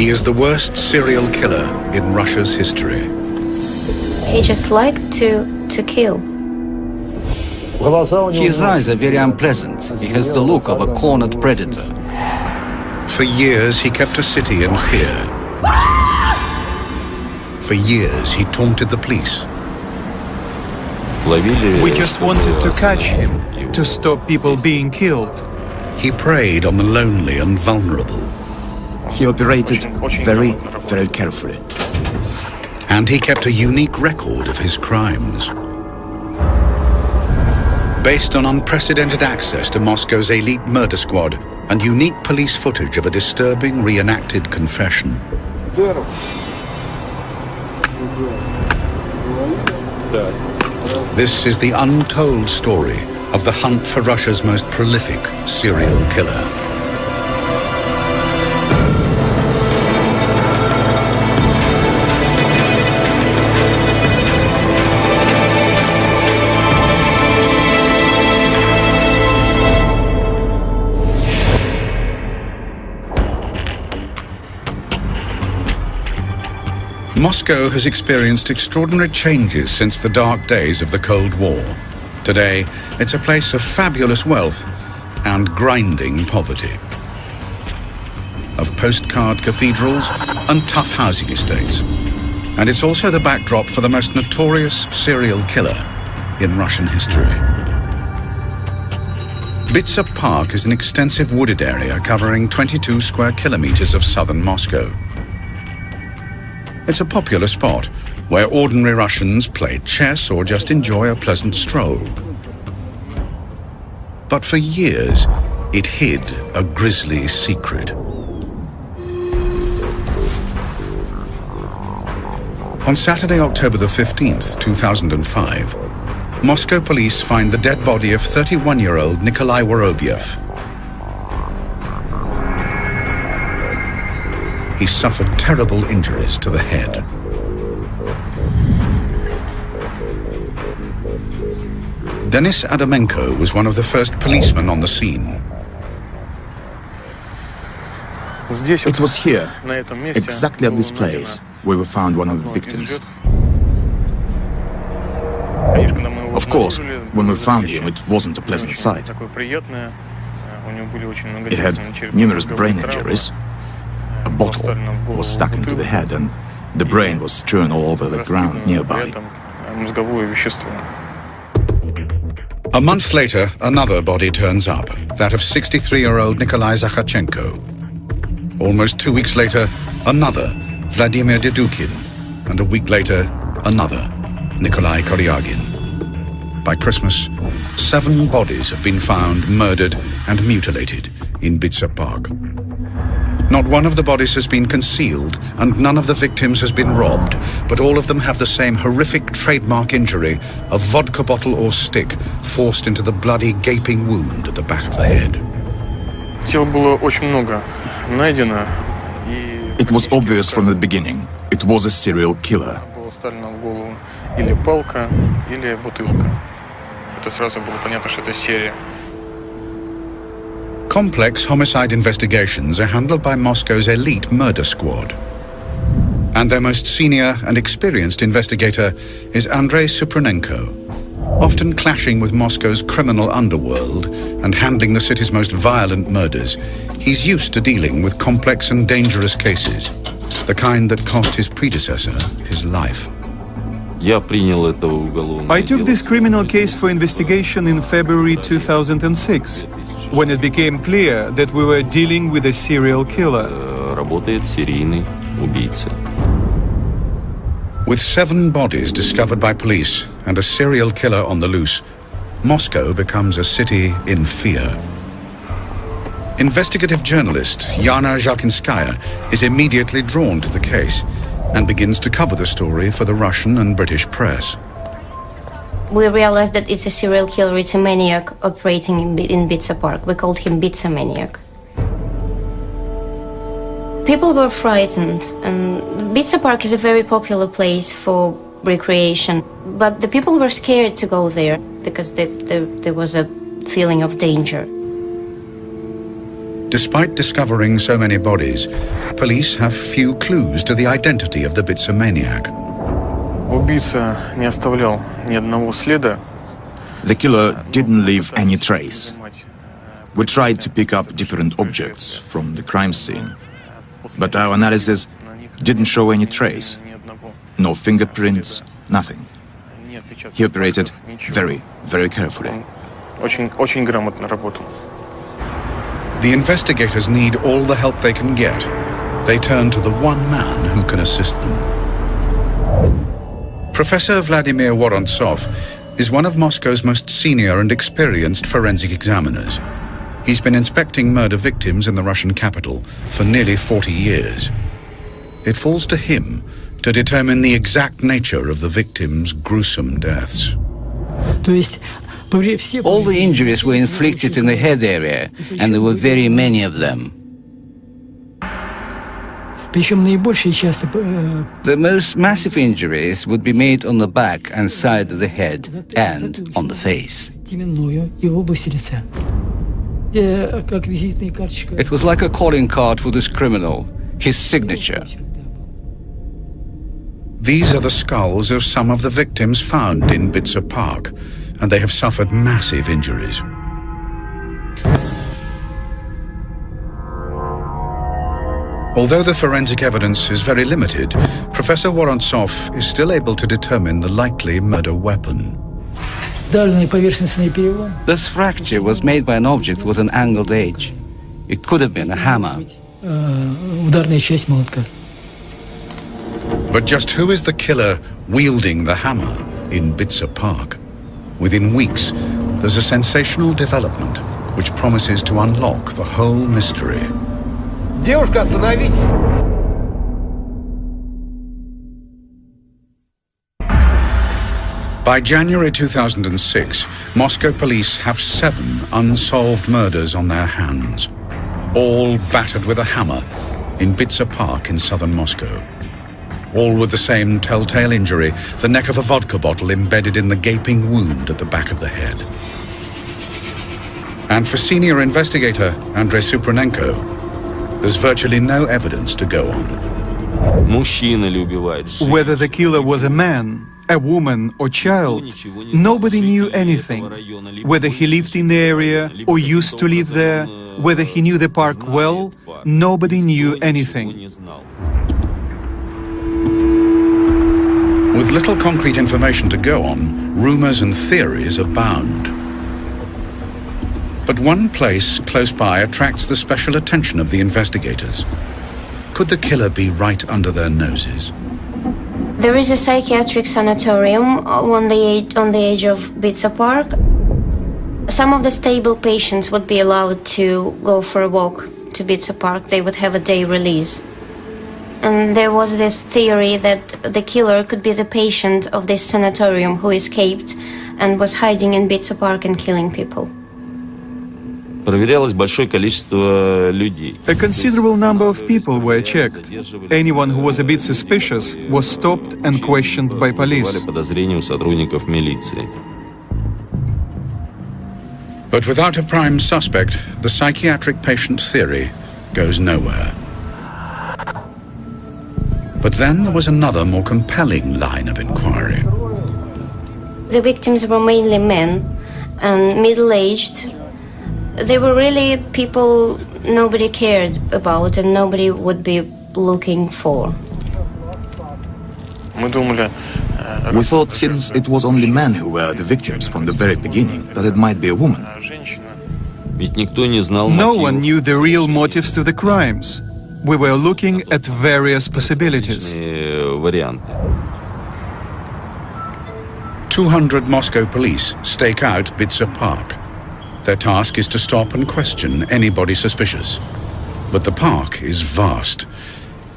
He is the worst serial killer in Russia's history. He just liked to kill. His eyes are very unpleasant. He has the look of a cornered predator. For years, he kept a city in fear. For years, he taunted the police. We just wanted to catch him, to stop people being killed. He preyed on the lonely and vulnerable. He operated very, very carefully. And he kept a unique record of his crimes. Based on unprecedented access to Moscow's elite murder squad and unique police footage of a disturbing reenacted confession. This is the untold story of the hunt for Russia's most prolific serial killer. Moscow has experienced extraordinary changes since the dark days of the Cold War. Today, it's a place of fabulous wealth and grinding poverty, of postcard cathedrals and tough housing estates. And it's also the backdrop for the most notorious serial killer in Russian history. Bitsa Park is an extensive wooded area covering 22 square kilometers of southern Moscow. It's a popular spot where ordinary Russians play chess or just enjoy a pleasant stroll. But for years, it hid a grisly secret. On Saturday, October the 15th, 2005, Moscow police find the dead body of 31-year-old Nikolai Worobyev. He suffered terrible injuries to the head. Denis Adamenko was one of the first policemen on the scene. It was here, exactly at this place, where we found one of the victims. Of course, when we found him, it wasn't a pleasant sight. He had numerous brain injuries. A bottle was stuck into the head and the brain was strewn all over the ground nearby. A month later, another body turns up, that of 63-year-old Nikolai Zakharchenko. Almost 2 weeks later, another, Vladimir Dedukin, and a week later, another, Nikolai Koryagin. By Christmas, 7 bodies have been found murdered and mutilated in Bitsa Park. Not one of the bodies has been concealed, and none of the victims has been robbed, but all of them have the same horrific trademark injury, a vodka bottle or stick forced into the bloody gaping wound at the back of the head. It was obvious from the beginning. It was a serial killer. Complex homicide investigations are handled by Moscow's elite murder squad. And their most senior and experienced investigator is Andrei Supranenko. Often clashing with Moscow's criminal underworld and handling the city's most violent murders, he's used to dealing with complex and dangerous cases, the kind that cost his predecessor his life. I took this criminal case for investigation in February 2006, when it became clear that we were dealing with a serial killer. With 7 bodies discovered by police and a serial killer on the loose, Moscow becomes a city in fear. Investigative journalist Yana Zhalkinskaya is immediately drawn to the case and begins to cover the story for the Russian and British press. We realized that it's a serial killer, it's a maniac operating in Bitsa Park. We called him Bitsa Maniac. People were frightened, and Bitsa Park is a very popular place for recreation, but the people were scared to go there because there was a feeling of danger. Despite discovering so many bodies, police have few clues to the identity of the Bitsa maniac. Убийца не оставлял ни одного следа. The killer didn't leave any trace. We tried to pick up different objects from the crime scene, but our analysis didn't show any trace. No fingerprints, nothing. He operated very, very carefully. Очень грамотно работал. The investigators need all the help they can get. They turn to the one man who can assist them. Professor Vladimir Vorontsov is one of Moscow's most senior and experienced forensic examiners. He's been inspecting murder victims in the Russian capital for nearly 40 years. It falls to him to determine the exact nature of the victims' gruesome deaths. All the injuries were inflicted in the head area, and there were very many of them. The most massive injuries would be made on the back and side of the head and on the face. It was like a calling card for this criminal, his signature. These are the skulls of some of the victims found in Bitsa Park, and they have suffered massive injuries. Although the forensic evidence is very limited, Professor Vorontsov is still able to determine the likely murder weapon. This fracture was made by an object with an angled edge. It could have been a hammer. But just who is the killer wielding the hammer in Bitsa Park? Within weeks, there's a sensational development which promises to unlock the whole mystery. Девушка, остановитесь! By January 2006, Moscow police have 7 unsolved murders on their hands, all battered with a hammer in Bitsa Park in southern Moscow. All with the same telltale injury, the neck of a vodka bottle embedded in the gaping wound at the back of the head. And for senior investigator Andrei Supranenko, there's virtually no evidence to go on. Whether the killer was a man, a woman or child, nobody knew anything. Whether he lived in the area or used to live there, whether he knew the park well, nobody knew anything. With little concrete information to go on, rumors and theories abound. But one place close by attracts the special attention of the investigators. Could the killer be right under their noses? There is a psychiatric sanatorium on the edge of Bitsa Park. Some of the stable patients would be allowed to go for a walk to Bitsa Park. They would have a day release. And there was this theory that the killer could be the patient of this sanatorium who escaped and was hiding in Bitsa Park and killing people. A considerable number of people were checked. Anyone who was a bit suspicious was stopped and questioned by police. But without a prime suspect, the psychiatric patient theory goes nowhere. But then there was another, more compelling line of inquiry. The victims were mainly men and middle-aged. They were really people nobody cared about and nobody would be looking for. We thought, since it was only men who were the victims from the very beginning, that it might be a woman. No one knew the real motives to the crimes. We were looking at various possibilities. 200 Moscow police stake out Bitsa Park. Their task is to stop and question anybody suspicious. But the park is vast.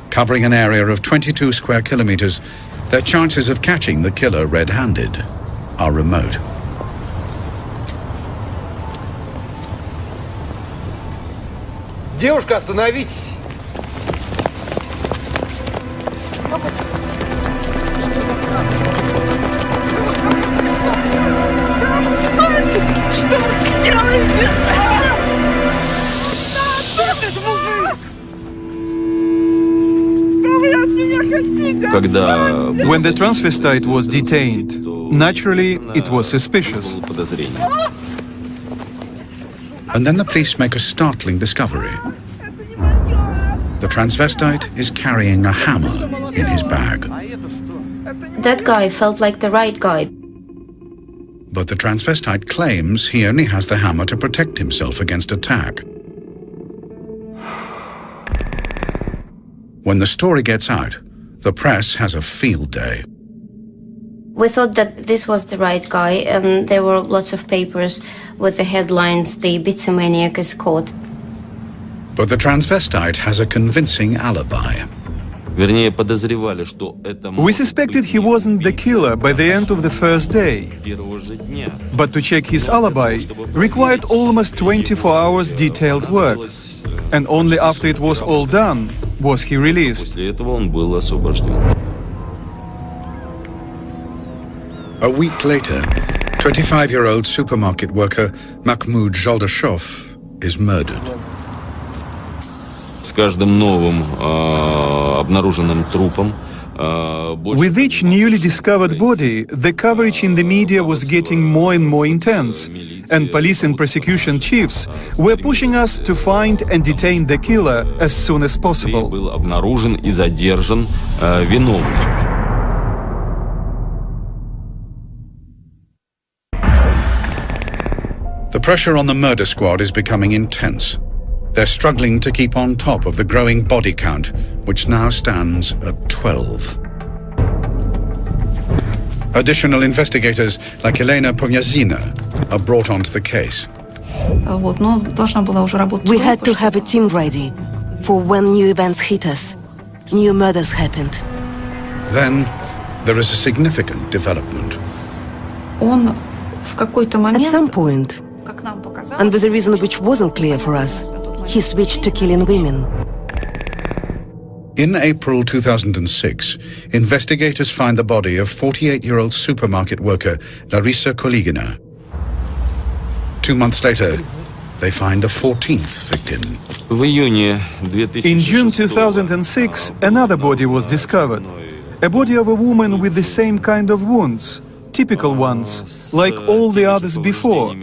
Covering an area of 22 square kilometers, their chances of catching the killer red-handed are remote. Девушка, остановитесь! Что вы делаете? When the transvestite was detained, naturally, it was suspicious. And then the police make a startling discovery. The transvestite is carrying a hammer in his bag. That guy felt like the right guy. But the transvestite claims he only has the hammer to protect himself against attack. When the story gets out, the press has a field day. We thought that this was the right guy, and there were lots of papers with the headlines, "The Bitsomaniac is caught." But the transvestite has a convincing alibi. We suspected he wasn't the killer by the end of the first day. But to check his alibi required almost 24 hours detailed work. And only after it was all done was he released. A week later, 25-year-old supermarket worker Mahmoud Joldashov is murdered. With each newly discovered body, the coverage in the media was getting more and more intense, and police and prosecution chiefs were pushing us to find and detain the killer as soon as possible. The pressure on the murder squad is becoming intense. They're struggling to keep on top of the growing body count, which now stands at 12. Additional investigators like Elena Pomyazina are brought onto the case. We had to have a team ready for when new events hit us. New murders happened. Then there is a significant development. At some point, and with a reason which wasn't clear for us, he switched to killing women. In April 2006, investigators find the body of 48-year-old supermarket worker Larisa Koligina. 2 months later, they find a 14th victim. In June 2006, another body was discovered. A body of a woman with the same kind of wounds. Typical ones, like all the others before.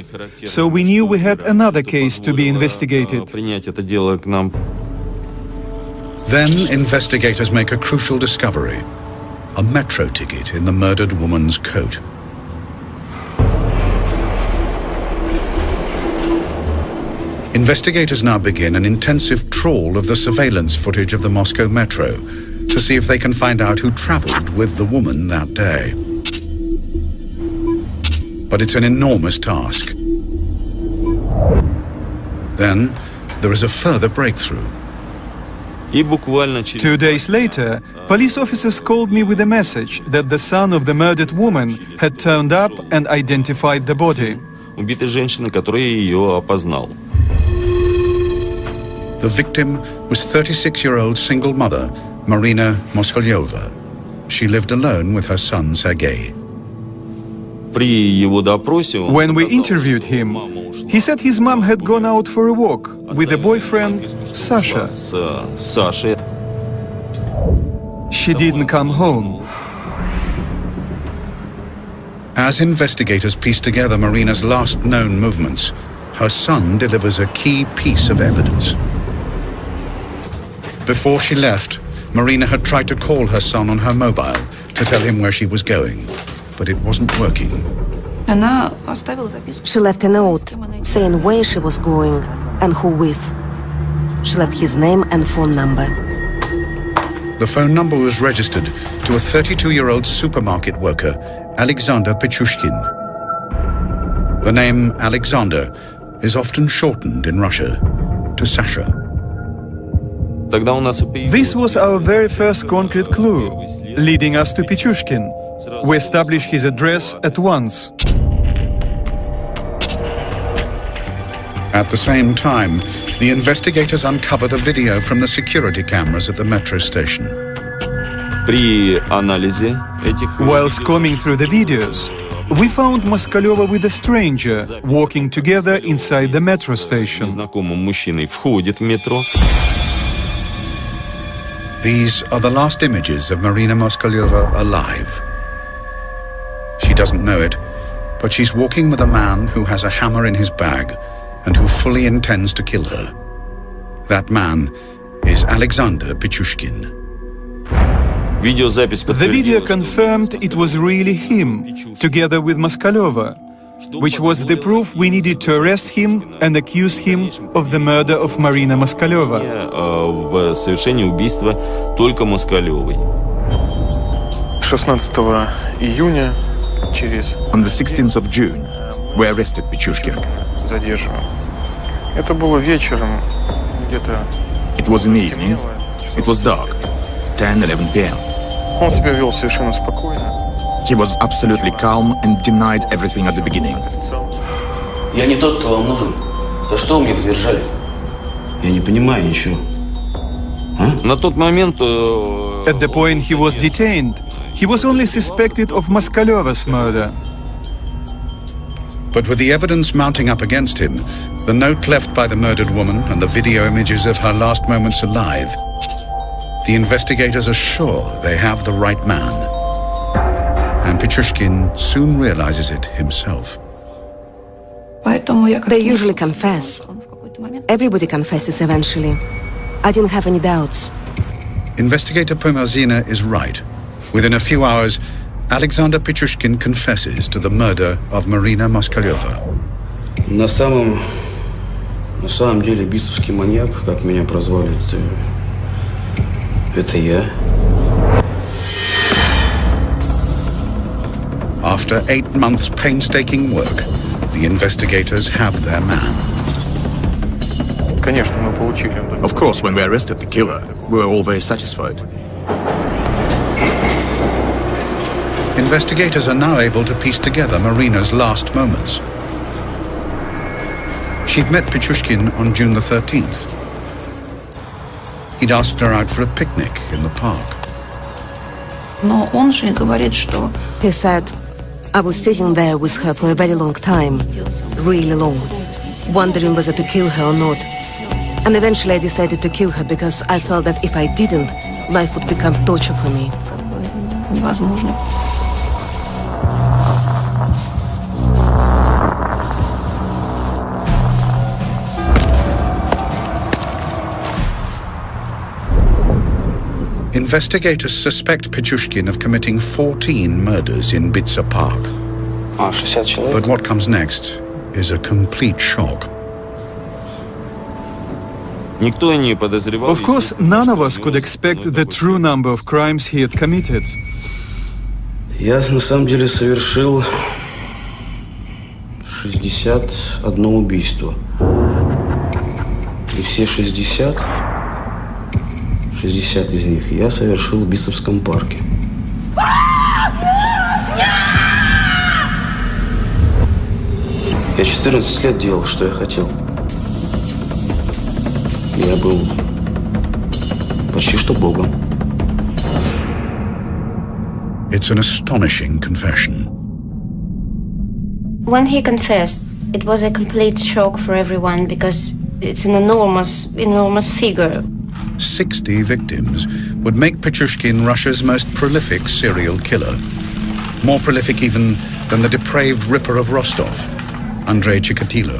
So we knew we had another case to be investigated. Then investigators make a crucial discovery: a metro ticket in the murdered woman's coat. Investigators now begin an intensive trawl of the surveillance footage of the Moscow metro to see if they can find out who traveled with the woman that day. But it's an enormous task. Then there is a further breakthrough. 2 days later, police officers called me with a message that the son of the murdered woman had turned up and identified the body. The victim was 36-year-old single mother, Marina Moskolyova. She lived alone with her son, Sergei. When we interviewed him, he said his mom had gone out for a walk with a boyfriend, Sasha. She didn't come home. As investigators piece together Marina's last known movements, her son delivers a key piece of evidence. Before she left, Marina had tried to call her son on her mobile to tell him where she was going, but it wasn't working. She left a note saying where she was going and who with. She left his name and phone number. The phone number was registered to a 32-year-old supermarket worker, Alexander Pichushkin. The name Alexander is often shortened in Russia to Sasha. This was our very first concrete clue, leading us to Pichushkin. We established his address at once. At the same time, the investigators uncover the video from the security cameras at the metro station. Whilst combing through the videos, we found Moskolyova with a stranger walking together inside the metro station. These are the last images of Marina Moskalyova alive. She doesn't know it, but she's walking with a man who has a hammer in his bag and who fully intends to kill her. That man is Alexander Pichushkin. The video confirmed it was really him, together with Moskalyova, which was the proof we needed to arrest him and accuse him of the murder of Marina Moskalyova. В совершении убийства только Москалевой. 16 июня On the 16th of June, we arrested Pichushkin. задерживаем. Это было вечером, где-то. It was in the evening. It was dark, 10-11 p.m. Он себя вел совершенно спокойно. He was absolutely calm and denied everything at the beginning. Я не тот, кто вам нужен. За что вы мне задержали? Я не понимаю ничего. На тот момент... At the point he was detained, he was only suspected of Moskalyova's murder. But with the evidence mounting up against him, the note left by the murdered woman and the video images of her last moments alive, the investigators are sure they have the right man. And Pichushkin soon realizes it himself. They usually confess. Everybody confesses eventually. I didn't have any doubts. Investigator Pomazina is right. Within a few hours, Alexander Pichushkin confesses to the murder of Marina Moskalyova. На самом деле битцевский маньяк, как меня прозвали, это я. After 8 months' painstaking work, the investigators have their man. Конечно, мы получили. Of course, when we arrested the killer, we were all very satisfied. Investigators are now able to piece together Marina's last moments. She'd met Pichushkin on June the 13th. He'd asked her out for a picnic in the park. He said, I was sitting there with her for a very long time, really long, wondering whether to kill her or not. And eventually I decided to kill her because I felt that if I didn't, life would become torture for me. Investigators suspect Pichushkin of committing 14 murders in Bitsa Park. But what comes next is a complete shock. Of course, none of us could expect the true number of crimes he had committed. Я на самом деле совершил 61 убийство. И все 60 из них я совершил в Битцевском парке. Я 14 лет делал, что я хотел. Я был почти что Богом. It's an astonishing confession. When he confessed, it was a complete shock for everyone because it's an enormous figure. 60 victims would make Pichushkin Russia's most prolific serial killer. More prolific even than the depraved Ripper of Rostov, Andrei Chikatilo.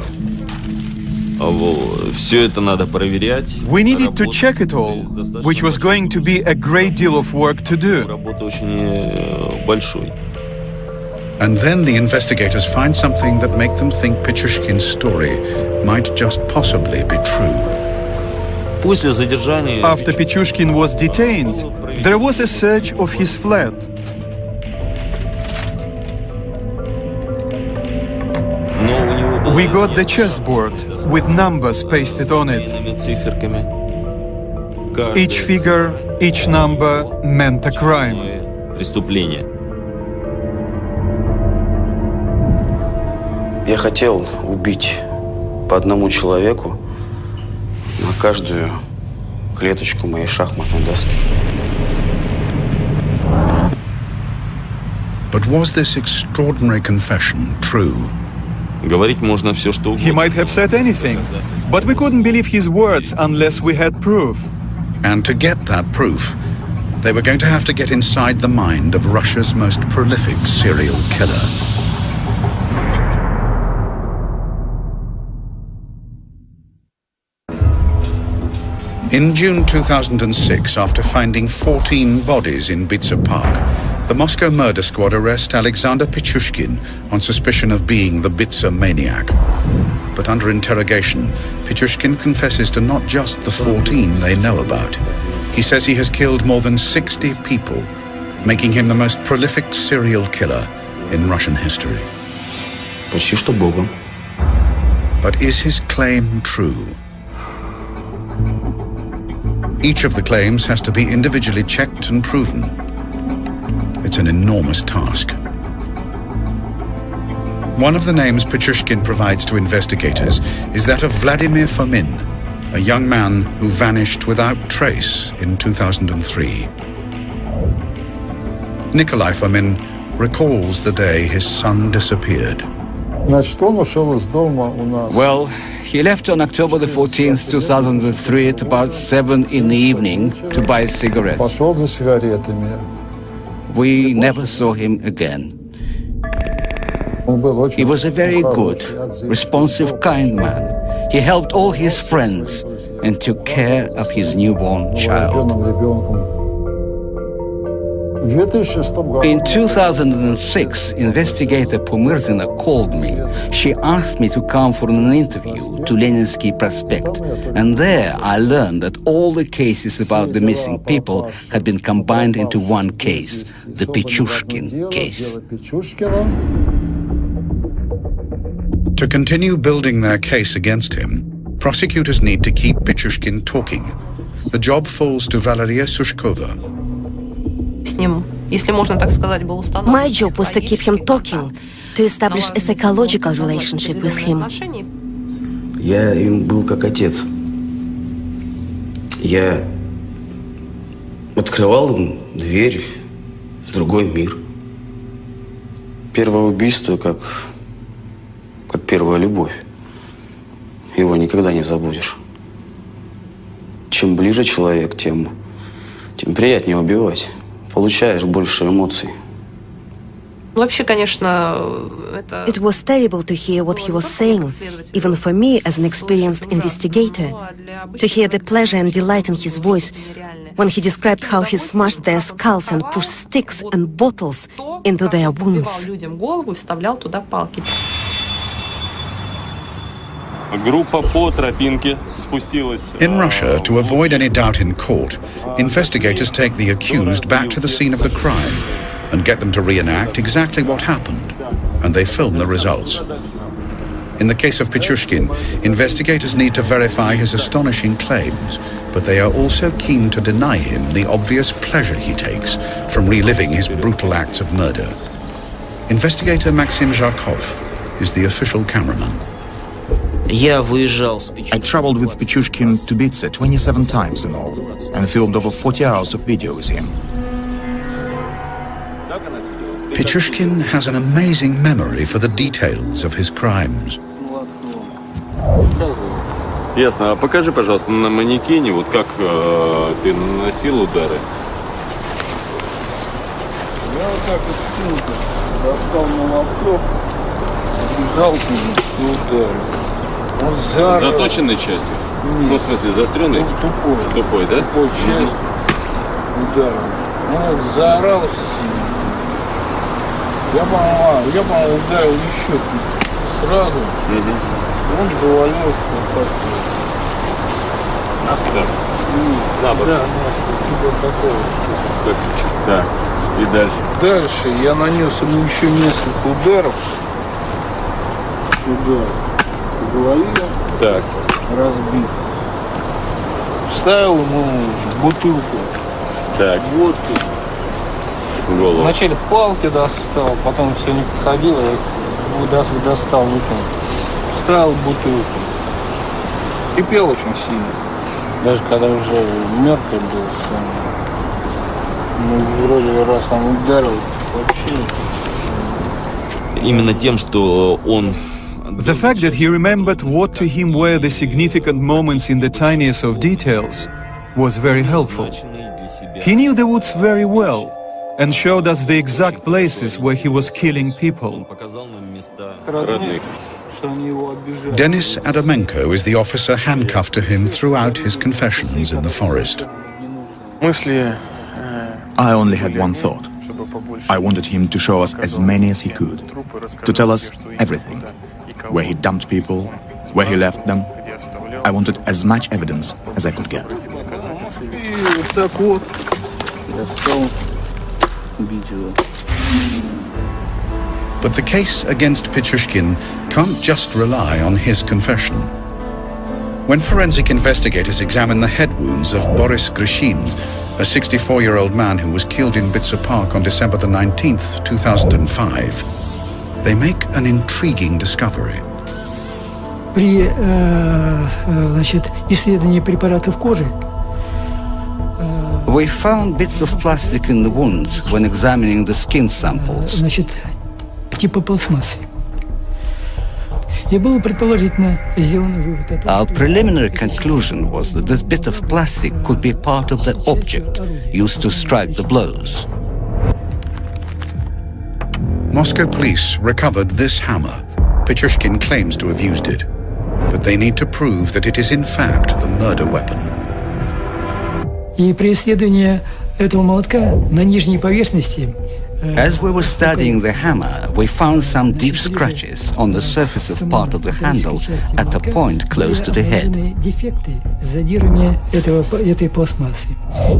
We needed to check it all, which was going to be a great deal of work to do. And then the investigators find something that make them think Pichushkin's story might just possibly be true. After Pichushkin was detained, there was a search of his flat. We got the chessboard with numbers pasted on it. Each figure, each number meant a crime. Я хотел убить по одному человеку на каждую клеточку моей шахматной доски. But was this extraordinary confession true? He might have said anything, but we couldn't believe his words unless we had proof. And to get that proof, they were going to have to get inside the mind of Russia's most prolific serial killer. In June 2006, after finding 14 bodies in Bitsa Park, the Moscow murder squad arrest Alexander Pichushkin on suspicion of being the Bitsa maniac. But under interrogation, Pichushkin confesses to not just the 14 they know about. He says he has killed more than 60 people, making him the most prolific serial killer in Russian history. Почти что Богом. But is his claim true? Each of the claims has to be individually checked and proven. It's an enormous task. One of the names Pichushkin provides to investigators is that of Vladimir Fomin, a young man who vanished without trace in 2003. Nikolai Fomin recalls the day his son disappeared. Well, he left on October the 14th, 2003 at about 7 in the evening to buy cigarettes. We never saw him again. He was a very good, responsive, kind man. He helped all his friends and took care of his newborn child. In 2006, investigator Pumyrzina called me. She asked me to come for an interview to Leninsky Prospect. And there I learned that all the cases about the missing people had been combined into one case, the Pichushkin case. To continue building their case against him, prosecutors need to keep Pichushkin talking. The job falls to Valeria Sushkova. My job was to keep him talking, to establish a psychological relationship with him. Я им был как отец. Я открывал им дверь в другой мир. Первое убийство как первая любовь. Его никогда не забудешь. Чем ближе человек, тем приятнее убивать. Получаешь больше эмоций. It was terrible to hear what he was saying, even for me as an experienced investigator, to hear the pleasure and delight in his voice when he described how he smashed their skulls and pushed sticks and bottles into their wounds. In Russia, to avoid any doubt in court, investigators take the accused back to the scene of the crime and get them to reenact exactly what happened, and they film the results. In the case of Pichushkin, investigators need to verify his astonishing claims, but they are also keen to deny him the obvious pleasure he takes from reliving his brutal acts of murder. Investigator Maxim Zharkov is the official cameraman. I traveled with Pichushkin to Bitsa 27 times in all, and filmed over 40 hours of video with him. Pichushkin has an amazing memory for the details of his crimes. Ясно. А покажи, пожалуйста, на манекене, вот как ты наносил удары. Я вот так вот достал молоток, бежал и ударил. Заточенной частью? Нет. Ну, в смысле, заостренной? Тупой. Тупой, да? Тупой часть ударил. Он заорал сильно. Я, по-моему, ударил еще сразу. Он завалился на парке. На сюда? На бок? Да, типа такого. Так, и дальше? Дальше я нанес ему еще несколько ударов. По голове. Так. Разбит. Вставил ему бутылку. Так. Водки. Голову. Вначале палки достал, потом все не подходило, я их достал, выкинул. Вставил бутылку. Кипел очень сильно. Даже когда уже мертвый был. Ну, вроде раз он ударил, вообще. Именно тем, что он... The fact that he remembered what to him were the significant moments in the tiniest of details was very helpful. He knew the woods very well and showed us the exact places where he was killing people. Denis Adamenko is the officer handcuffed to him throughout his confessions in the forest. I only had one thought. I wanted him to show us as many as he could, to tell us everything. Where he dumped people, where he left them. I wanted as much evidence as I could get. But the case against Pichushkin can't just rely on his confession. When forensic investigators examine the head wounds of Boris Grishin, a 64-year-old man who was killed in Bitsa Park on December the 19th, 2005, they make an intriguing discovery. При исследовании препаратов кожи we found bits of plastic in the wounds when examining the skin samples. Типа пластмассы. И было предположительно сделано вывод о том, Our preliminary conclusion was that this bit of plastic could be part of the object used to strike the blows. Moscow police recovered this hammer. Pichushkin claims to have used it, but they need to prove that it is in fact the murder weapon. И при исследовании этого молотка на нижней поверхности As we were studying the hammer, we found some deep scratches on the surface of part of the handle at a point close to the head.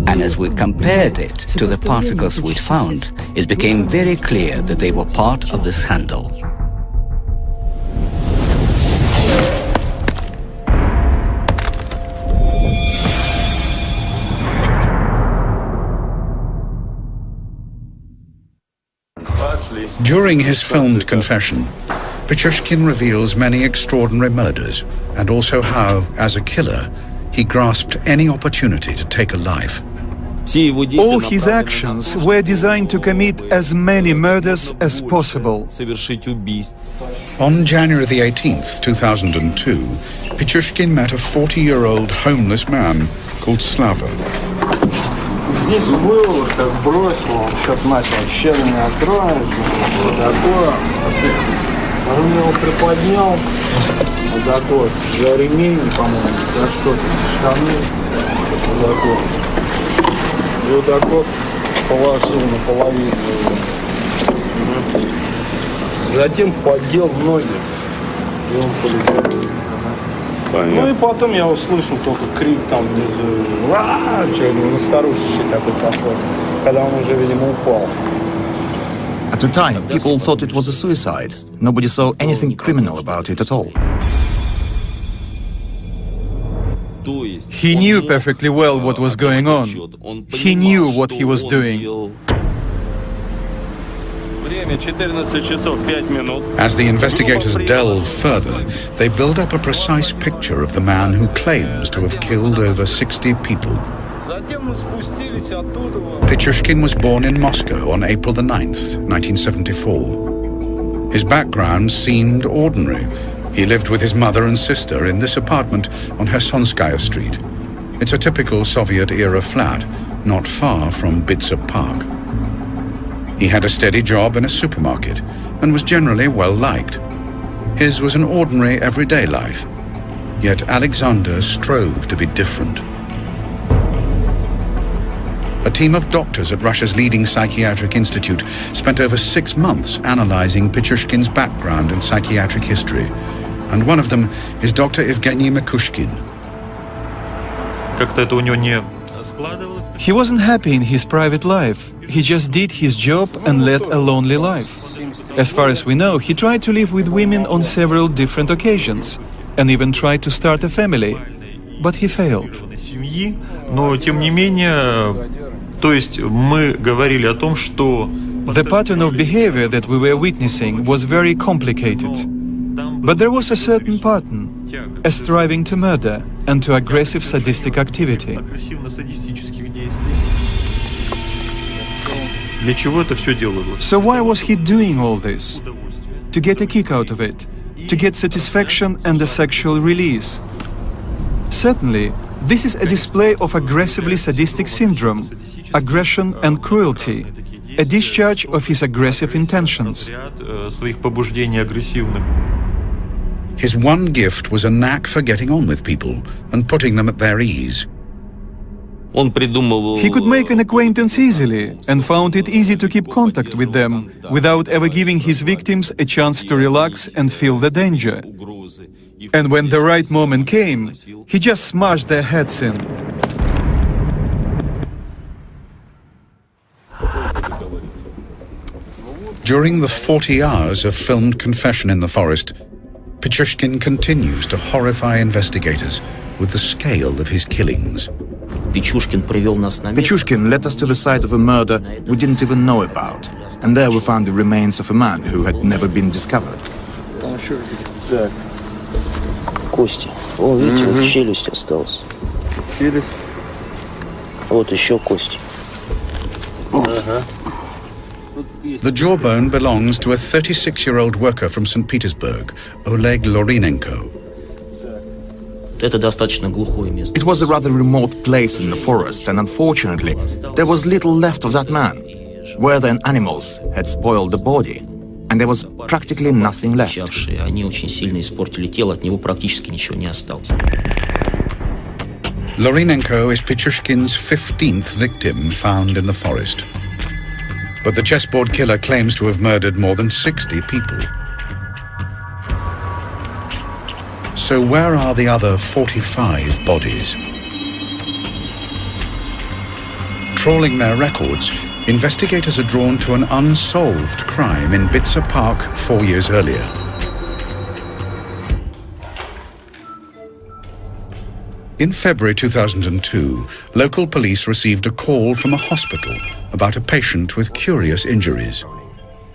And as we compared it to the particles we'd found, it became very clear that they were part of this handle. During his filmed confession, Pichushkin reveals many extraordinary murders and also how, as a killer, he grasped any opportunity to take a life. All his actions were designed to commit as many murders as possible. On January the 18th, 2002, Pichushkin met a 40-year-old homeless man called Slava. Здесь было, как бросил, он что-то начал щедро откроешь, вот такое. Он его приподнял, вот такой, за ремень, по-моему, за что-то, штаны, вот такой. И вот так вот положил наполовину. Затем поддел ноги, и он полетел. Ну и потом я услышал только крик там внизу, что-то старушечий такой пошел, когда он уже, видимо, упал. At the time, people thought it was a suicide. Nobody saw anything criminal about it at all. He knew perfectly well what was going on. He knew what he was doing. As the investigators delve further, they build up a precise picture of the man who claims to have killed over 60 people. Pichushkin was born in Moscow on April the 9th, 1974. His background seemed ordinary. He lived with his mother and sister in this apartment on Hersonskaya Street. It's a typical Soviet-era flat, not far from Bitsa Park. He had a steady job in a supermarket and was generally well-liked. His was an ordinary, everyday life. Yet Alexander strove to be different. A team of doctors at Russia's leading psychiatric institute spent over 6 months analyzing Pichushkin's background and psychiatric history. And one of them is Dr. Evgeny Mikushkin. He wasn't happy in his private life. He just did his job and led a lonely life. As far as we know, he tried to live with women on several different occasions and even tried to start a family, but he failed. The pattern of behavior that we were witnessing was very complicated. But there was a certain pattern, a striving to murder and to aggressive sadistic activity. So why was he doing all this? To get a kick out of it, to get satisfaction and a sexual release. Certainly, This is a display of aggressively sadistic syndrome, aggression and cruelty, a discharge of his aggressive intentions. His one gift was a knack for getting on with people and putting them at their ease. He could make an acquaintance easily and found it easy to keep contact with them without ever giving his victims a chance to relax and feel the danger. And when the right moment came, he just smashed their heads in. During the 40 hours of filmed confession in the forest, Pichushkin continues to horrify investigators with the scale of his killings. Pichushkin led us to the site of a murder we didn't even know about, and there we found the remains of a man who had never been discovered. Кости. О, видите, вот челюсть осталась. Челюсть. Вот еще кости. Ага. The jawbone belongs to a 36-year-old worker from St. Petersburg, Oleg Lorinenko. It was a rather remote place in the forest, and unfortunately, there was little left of that man. Where then animals had spoiled the body, and there was practically nothing left. Lorinenko is Pichushkin's 15th victim found in the forest. But the chessboard killer claims to have murdered more than 60 people. So where are the other 45 bodies? Trawling their records, investigators are drawn to an unsolved crime in Bitsa Park 4 years earlier. In February 2002, local police received a call from a hospital about a patient with curious injuries.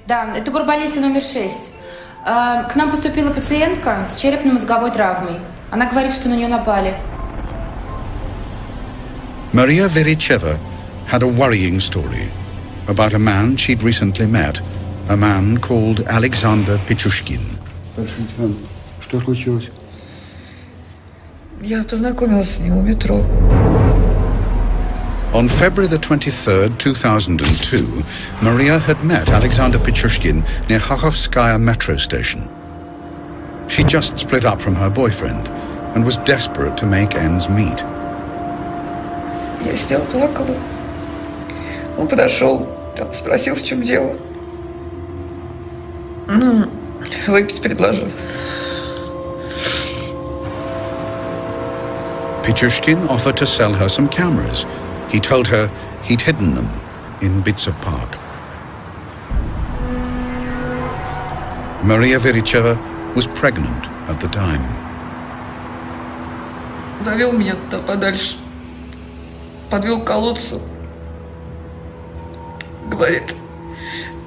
Да, это горбольница номер 6. К нам поступила пациентка с черепно-мозговой травмой. Она говорит, что на нее напали. Maria Vericheva had a worrying story about a man she'd recently met, a man called Alexander Pichushkin. Что случилось? Я познакомилась с ним у метро. On February the 23rd, 2002, Maria had met Alexander Pichushkin near Kharkovskaya metro station. She just split up from her boyfriend and was desperate to make ends meet. Я сидела, плакала. Он подошел, спросил, в чем дело. Выпить предложил. Pichushkin offered to sell her some cameras. He told her he'd hidden them in Bitsa Park. Maria Vericheva was pregnant at the time. Завел меня туда подальше. Подвел к колодцу. Говорит,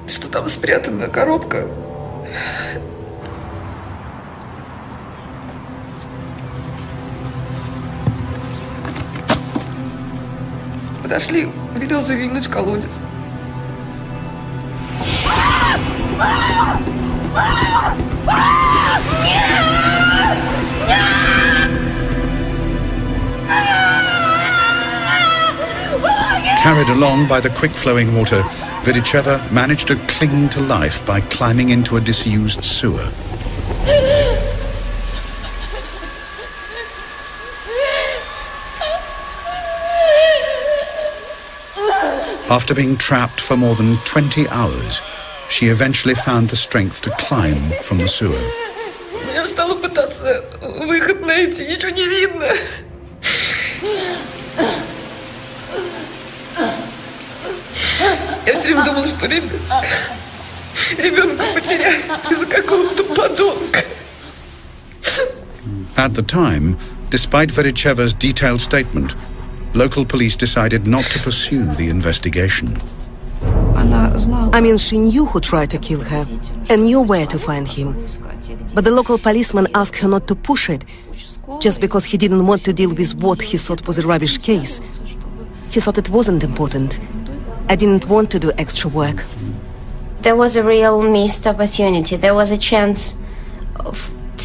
что там спрятана коробка. Подошли, велел заглянуть в колодец. Carried along by the quick-flowing water, Vericheva managed to cling to life by climbing into a disused sewer. After being trapped for more than 20 hours, she eventually found the strength to climb from the sewer. Я стала пытаться выход найти, ничего не видно. Я все время думала, что ребенка потеряю из-за какого-то подонка. At the time, despite Vericheva's detailed statement, local police decided not to pursue the investigation. I mean, she knew who tried to kill her and knew where to find him. But the local policeman asked her not to push it, just because he didn't want to deal with what he thought was a rubbish case. He thought it wasn't important. I didn't want to do extra work. There was a real missed opportunity. There was a chance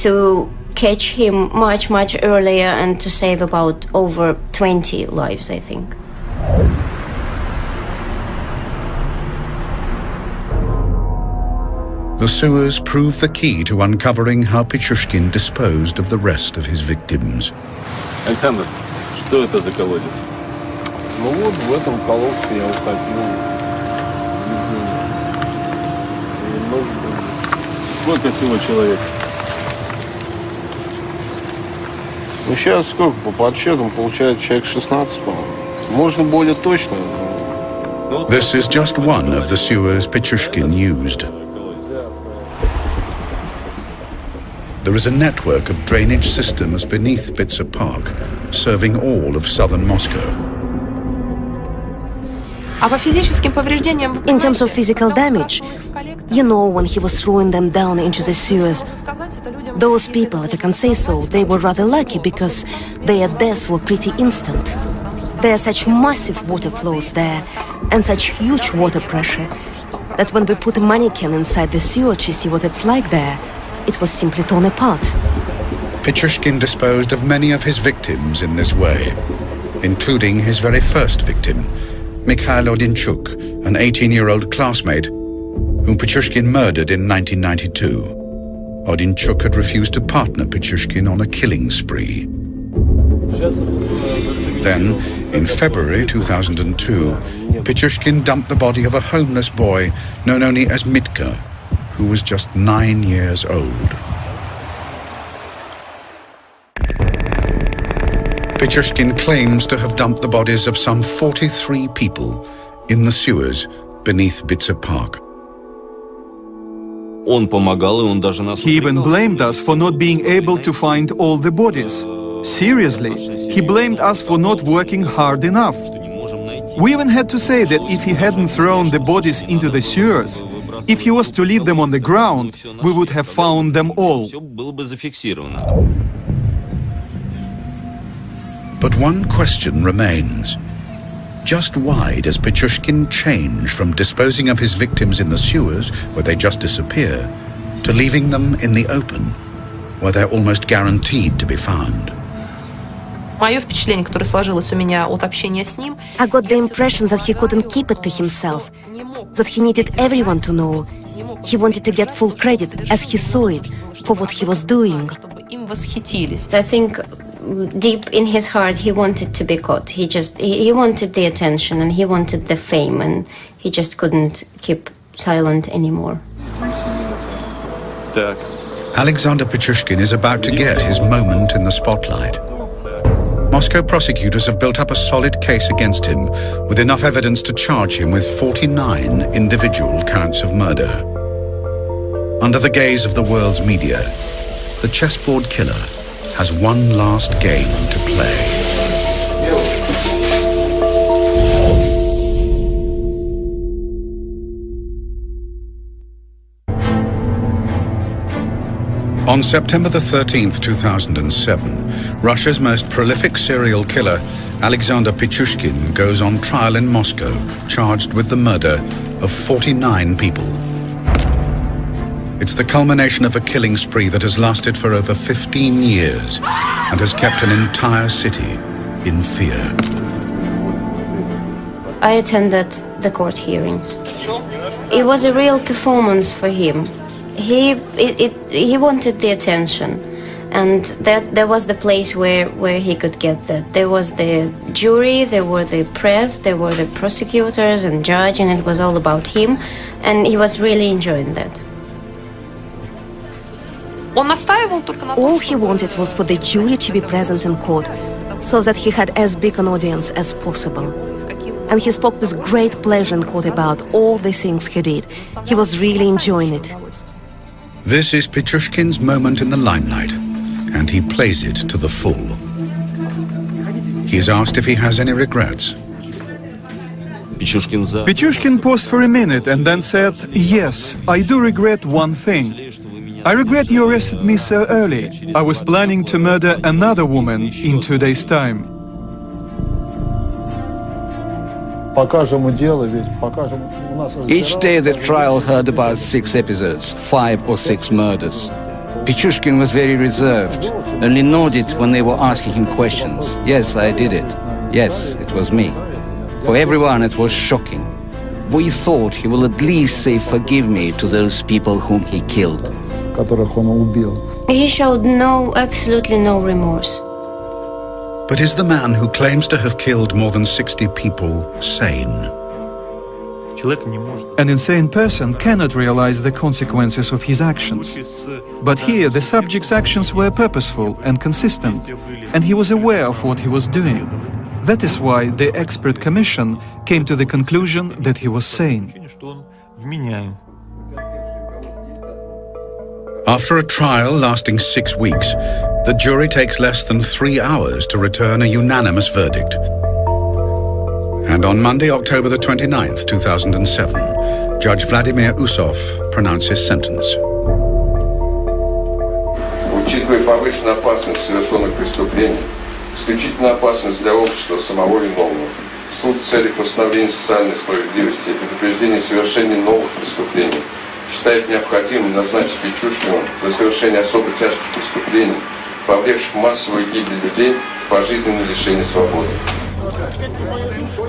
to catch him much earlier and to save about over 20 lives, I think. The sewers prove the key to uncovering how Pichushkin disposed of the rest of his victims. Александр, что это за колодец? Ну вот в этом колодце я утопил. Сколько всего человек? Ну сейчас сколько по подсчетам получается человек 16, по-моему. Можно более точно. This is just one of the sewers Pichushkin used. There is a network of drainage systems beneath Bitsa Park, serving all of southern Moscow. In terms of physical damage, you know, when he was throwing them down into the sewers, those people, if I can say so, they were rather lucky because their deaths were pretty instant. There are such massive water flows there and such huge water pressure that when we put a mannequin inside the sewer to see what it's like there, it was simply torn apart. Pichushkin disposed of many of his victims in this way, including his very first victim, Mikhail Odinchuk, an 18-year-old classmate whom Pichushkin murdered in 1992. Odinchuk had refused to partner Pichushkin on a killing spree. Then, in February 2002, Pichushkin dumped the body of a homeless boy known only as Mitka, who was just 9 years old. Pichushkin claims to have dumped the bodies of some 43 people in the sewers beneath Bitsa Park. He even blamed us for not being able to find all the bodies. Seriously, he blamed us for not working hard enough. We even had to say that if he hadn't thrown the bodies into the sewers, if he was to leave them on the ground, we would have found them all. But one question remains. Just why does Pichushkin change from disposing of his victims in the sewers, where they just disappear, to leaving them in the open, where they're almost guaranteed to be found? I got the impression that he couldn't keep it to himself, that he needed everyone to know. He wanted to get full credit, as he saw it, for what he was doing. I think deep in his heart he wanted to be caught. He wanted the attention and he wanted the fame, and he just couldn't keep silent anymore. Alexander Pichushkin is about to get his moment in the spotlight. Moscow prosecutors have built up a solid case against him, with enough evidence to charge him with 49 individual counts of murder. Under the gaze of the world's media, the chessboard killer has one last game to play. On September the 13th, 2007, Russia's most prolific serial killer, Alexander Pichushkin, goes on trial in Moscow, charged with the murder of 49 people. It's the culmination of a killing spree that has lasted for over 15 years and has kept an entire city in fear. I attended the court hearings. It was a real performance for him. He wanted the attention, and that was the place where he could get that. There was the jury, there were the press, there were the prosecutors and judge, and it was all about him, and he was really enjoying that. All he wanted was for the jury to be present in court, so that he had as big an audience as possible. And he spoke with great pleasure in court about all the things he did. He was really enjoying it. This is Pichushkin's moment in the limelight, and he plays it to the full. He is asked if he has any regrets. Pichushkin paused for a minute and then said, "Yes, I do regret one thing. I regret you arrested me so early. I was planning to murder another woman in 2 days' time." Each day the trial heard about 6 episodes, 5 or 6 murders. Pichushkin was very reserved, only nodded when they were asking him questions. Yes, I did it. Yes, it was me. For everyone, it was shocking. We thought he will at least say forgive me to those people whom he killed. He showed absolutely no remorse. But is the man who claims to have killed more than 60 people sane? An insane person cannot realize the consequences of his actions. But here the subject's actions were purposeful and consistent, and he was aware of what he was doing. That is why the expert commission came to the conclusion that he was sane. After a trial lasting 6 weeks, the jury takes less than 3 hours to return a unanimous verdict. And on Monday, October the 29th, 2007, Judge Vladimir Usov pronounces sentence. Учитывая повышенную опасность совершенных преступлений, исключительно опасность для общества самого виновного, суд в целях восстановления социальной справедливости и предупреждения совершения новых преступлений считает необходимым назначить Пичушкину за совершение особо тяжких преступлений, повлекших массовую гибель людей, пожизненное лишение свободы.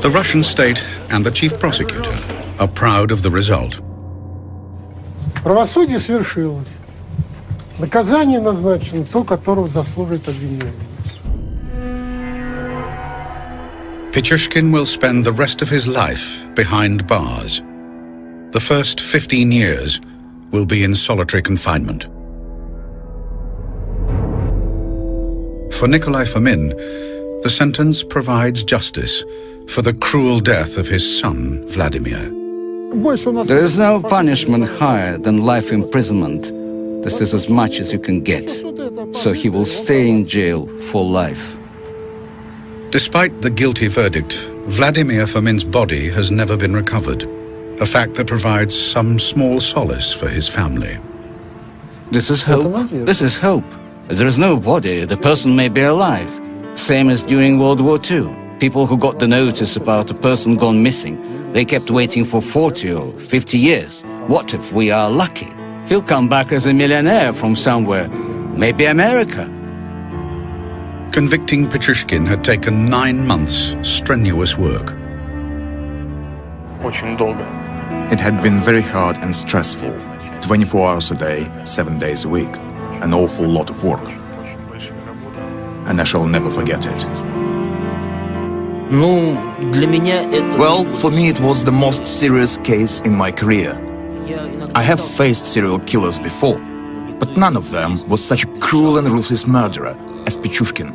The Russian state and the chief prosecutor are proud of the result. Правосудие свершилось. Наказание назначено то, которого заслуживает обвиняемый. Pichushkin will spend the rest of his life behind bars. The first 15 years will be in solitary confinement. For Nikolai Fomin, the sentence provides justice for the cruel death of his son, Vladimir. There is no punishment higher than life imprisonment. This is as much as you can get. So he will stay in jail for life. Despite the guilty verdict, Vladimir Fomin's body has never been recovered, a fact that provides some small solace for his family. This is hope. This is hope. There is no body. The person may be alive. Same as during World War II. People who got the notice about a person gone missing, they kept waiting for 40 or 50 years. What if we are lucky? He'll come back as a millionaire from somewhere, maybe America. Convicting Pichushkin had taken 9 months strenuous work. Очень долго. It had been very hard and stressful. 24 hours a day, 7 days a week. An awful lot of work. And I shall never forget it. Well, for me it was the most serious case in my career. I have faced serial killers before, but none of them was such a cruel and ruthless murderer as Pichushkin.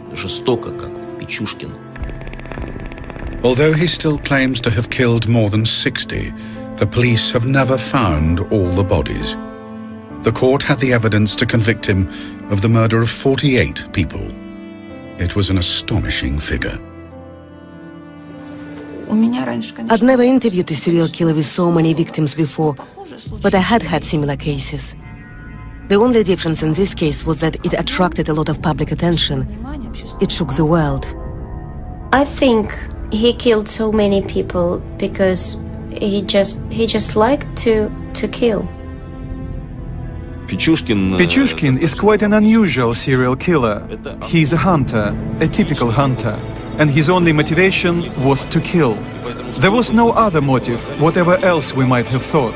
Although he still claims to have killed more than 60, the police have never found all the bodies. The court had the evidence to convict him of the murder of 48 people. It was an astonishing figure. I'd never interviewed a serial killer with so many victims before, but I had had similar cases. The only difference in this case was that it attracted a lot of public attention. It shook the world. I think he killed so many people because he just liked to kill. Pichushkin is quite an unusual serial killer. He is a hunter, a typical hunter, and his only motivation was to kill. There was no other motive, whatever else we might have thought.